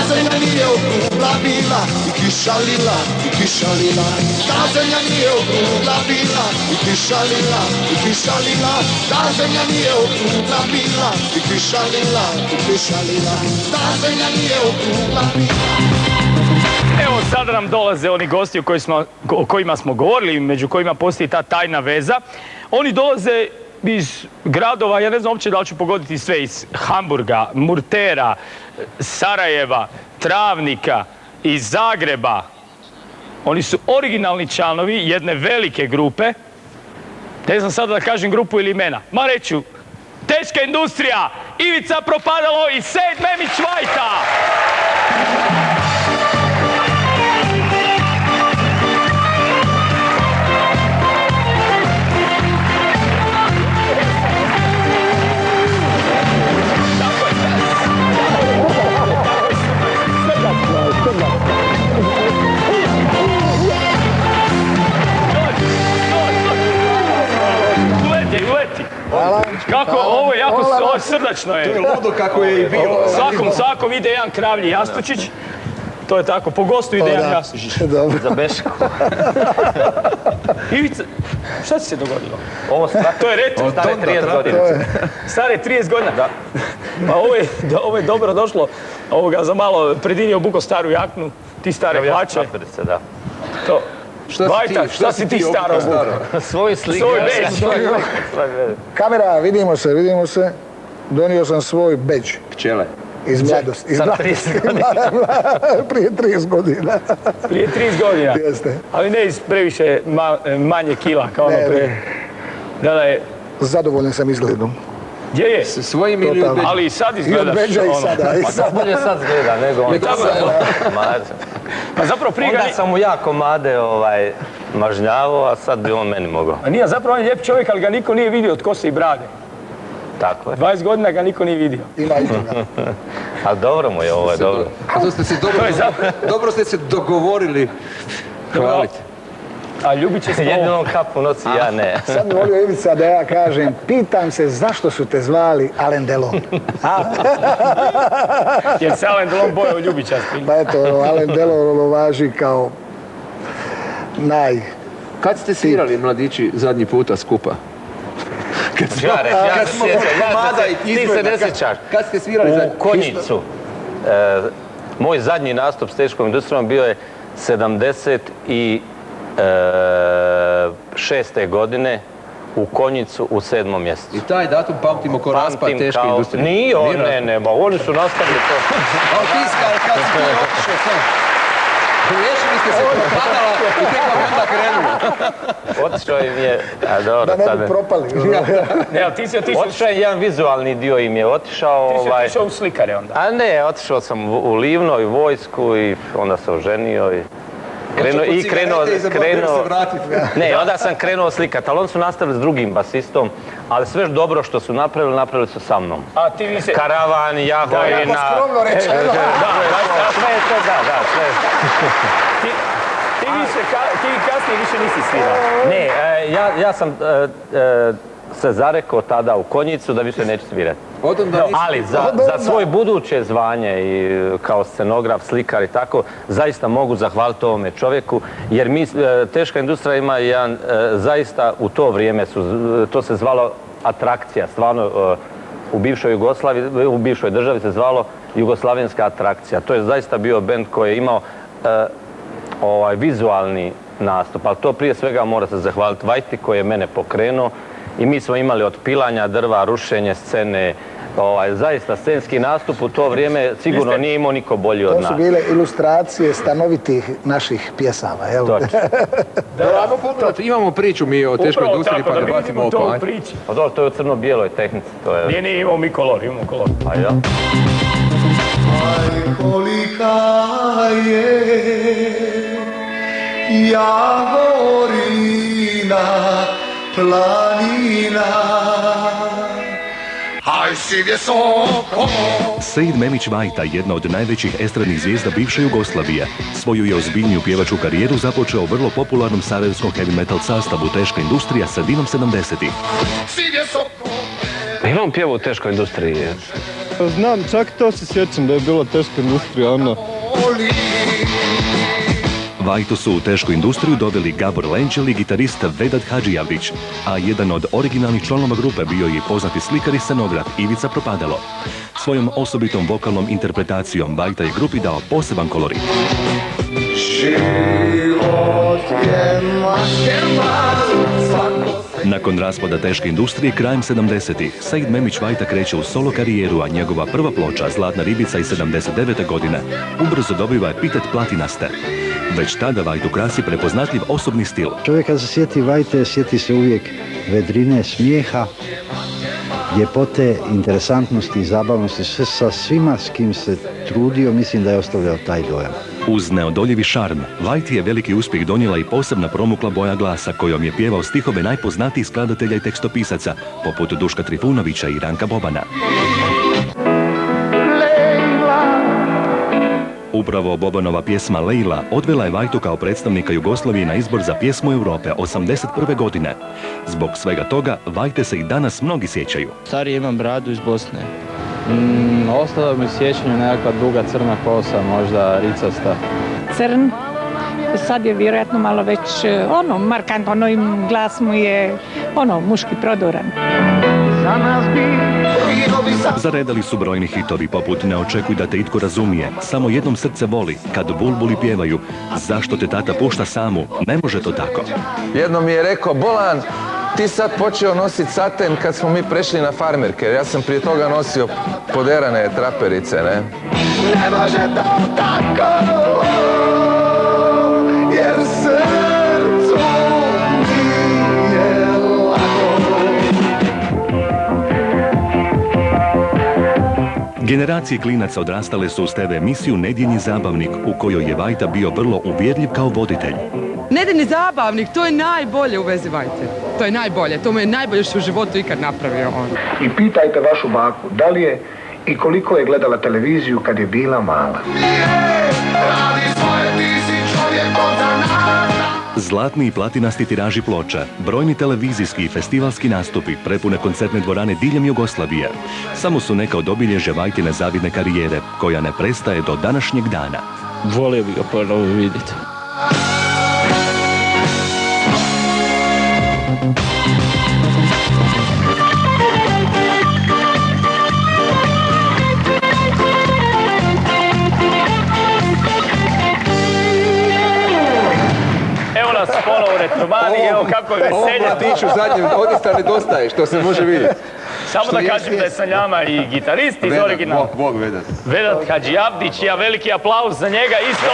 zemlja nije okrugla bila i kiša lila, i kiša lila. Ta zemlja nije okrugla bila i kiša lila, i kiša lila. Ta zemlja nije okrugla bila i kiša lila, i kiša lila. Ta zemlja nije okrugla bila. Evo sada nam dolaze oni gosti o kojima smo govorili, među kojima postoji ta tajna veza. Oni dolaze iz gradova, ja ne znam uopće da li ću pogoditi sve, iz Hamburga, Murtera, Sarajeva, Travnika, iz Zagreba. Oni su originalni članovi jedne velike grupe. Ne znam sada da kažem grupu ili imena. Ma reću, Teška industrija, Ivica Propadalo i Sejid Memić Vajta! Kako, ovo je jako srdačno je. To je ludo kako je i bilo. Svakom ide jedan kravlji jastučić. To je tako, po gostu ide jedan jastučić. Za bešku. Ivica, šta ti se dogodilo? To je retro. Stare 30 godina. Stare 30 godina? Da. Pa ovo je dobro došlo. Ovoga za malo predinio buko staru jaknu, ti stare hlače. Da. To. Vajta, šta si ti staro buko? Svoj slik. Svoj beđ. Kamera, vidimo se. Donio sam svoj beđ. Pčele. Iz mladosti. Sad 30 godina. Prije 30 godina. Prije 30 godina? Jeste. Ali ne iz previše manje kila, kao ono prije. Da je... Zadovoljan sam izgledom. Gdje je? Svojim ili od beđa? Ali i sad izgledaš. I od beđa i sada. Pa bolje sad zgleda nego on. Pa zapravo prije... Onda sam mu ja komade mažnjavao, a sad bi on meni mogao. A nije, zapravo on je lijep čovjek, ali ga niko nije vidio od kose i brade. Tako je. 20 godina ga niko nije vidio. Ima i toga. A dobro mu je ovo, je dobro. A to ste se dobro ste se dogovorili hvaliti. A ljubit će se ovo. Jedino kapu nosi, ja ne. Sad mi volio Ivica da ja kažem, pitam se zašto su te zvali Alain Delon. Jer se Alain Delon bojao ljubičasti. Pa eto, Alain Delon važi kao Kad ste svirali, mladići, zadnji puta skupa? Ja se sjećam, ti se ne sjećaš. Kad ste svirali zadnji? U Konjicu. Moj zadnji nastup s Teškom industrijom bio je 76. godine u Konjicu u 7. mjesecu. I taj datum pamtimo ko raspad Teške industrije. Nije on, ne, oni su nastavili to. A tiskar, kad si ti otišao sve? Riješili ste se Propadala i tek vam onda krenuli. Otišao im je, a dobro, da ne bi propali. Otišao je jedan vizualni dio im je otišao. Ti si otišao u slikare onda? A ne, otišao sam u Livno i vojsku i onda se oženio i... Ne, onda sam krenuo slikati, ali oni su nastavili s drugim basistom, ali sve dobro što su napravili su sa mnom. A ti vi se... Karavan, Jahovina... Jako skromno rečeno. Sve je to, da, sve. Ti kasnije više nisi svirao? Ne, ja sam se zarekao tada u Konjicu da više neću svirati. Ali za svoje buduće zvanje i kao scenograf, slikar i tako, zaista mogu zahvaliti ovome čovjeku, jer Teška industrija ima jedan, zaista u to vrijeme to se zvalo atrakcija, stvarno u bivšoj Jugoslaviji, u bivšoj državi se zvalo jugoslavenska atrakcija. To je zaista bio bend koji je imao vizualni nastup, ali to prije svega mora se zahvaliti Vajti koji je mene pokrenuo. I mi smo imali od pilanja drva, rušenje scene, zaista scenski nastup u to vrijeme sigurno nije imao niko bolji od nas. To su bile ilustracije stanovitih naših pjesama, jel? Točno. Imamo priču mi o Teškoj industriji pa da bacimo oko. Pa dobro, to je u crno-bijeloj tehnici. Nije, imamo mi kolor, imamo kolor. Pa ja. Aj, kolika je Javorina planina, aj si visoko. Sejid Memić Vajta, jedna od najvećih estradnih zvijezda bivše Jugoslavije, svoju je ozbiljniju pjevačku karijeru započeo u vrlo popularnom sarajevskom heavy metal sastavu Teška industrija sredinom 70-ih. Imam pjevu u Teškoj industriji. Pa znam, čak to se sjećam da je bila teška industrija, ono. Vajtu su u tešku industriju doveli Gabor Lenčel i gitarist Vedat Hadžijavdić, a jedan od originalnih članova grupe bio je poznati slikar i scenograf Ivica Propadalo. Svojom osobitom vokalnom interpretacijom Vajta je grupi dao poseban kolorit. Nakon raspada teške industrije krajem 70-ih, Sejd Memić Vajta kreće u solo karijeru, a njegova prva ploča, Zlatna ribica iz 79. godine, ubrzo dobiva epitet platinaste. Već tada Vajtu krasi prepoznatljiv osobni stil. Čovjek kad se sjeti Vajte, sjeti se uvijek vedrine, smijeha, ljepote, interesantnosti i zabavnosti. Sve sa svima s kim se trudio, mislim da je ostavljao taj dojam. Uz neodoljivi šarm, Vajti je veliki uspjeh donijela i posebna promukla boja glasa kojom je pjevao stihove najpoznatijih skladatelja i tekstopisaca, poput Duška Trifunovića i Ranka Bobana. Upravo Bobanova pjesma Lejla odvela je Vajtu kao predstavnika Jugoslavije na izbor za pjesmu Europe 81. godine. Zbog svega toga, Vajte se i danas mnogi sjećaju. Stariji imam bradu iz Bosne. Ostalo mi sjećanju nekakva duga crna kosa, možda ricasta. Crn, sad je vjerojatno malo već markantno, i glas mu je muški prodoran. Zaredali su brojni hitovi poput Ne očekuj da te itko razumije, Samo jednom srce voli, Kad bulbuli pjevaju, Zašto te tata pušta samu, Ne može to tako. Jednom mi je rekao, Bolan, ti sad počeo nositi saten kad smo mi prešli na farmerke. Ja sam prije toga nosio poderane traperice, ne? Ne može to tako, jer srcu nije lako. Generacije klinaca odrastale su uz TV emisiju Nedjeljni zabavnik, u kojoj je Vajta bio vrlo uvjerljiv kao voditelj. Nedjeljni zabavnik, to je najbolje u vezi Vajte. To je najbolje, to mu je najbolje što u životu ikad napravio on. I pitajte vašu baku da li je i koliko je gledala televiziju kad je bila mala. Zlatni i platinasti tiraži ploča, brojni televizijski i festivalski nastupi, prepune koncertne dvorane diljem Jugoslavije. Samo su neka od obilježja Vajtine zavidne karijere, koja ne prestaje do današnjeg dana. Volio bi ga ponovo vidjeti. Ponovo Retromani, evo kako je veselje. Ovo mladiću zadnjem odista nedostaje, što se može vidjeti. Samo da kažem da je sa njama i gitarist iz originala. Bog Vedat. Vedat Hadžijavdić, ja veliki aplauz za njega isto.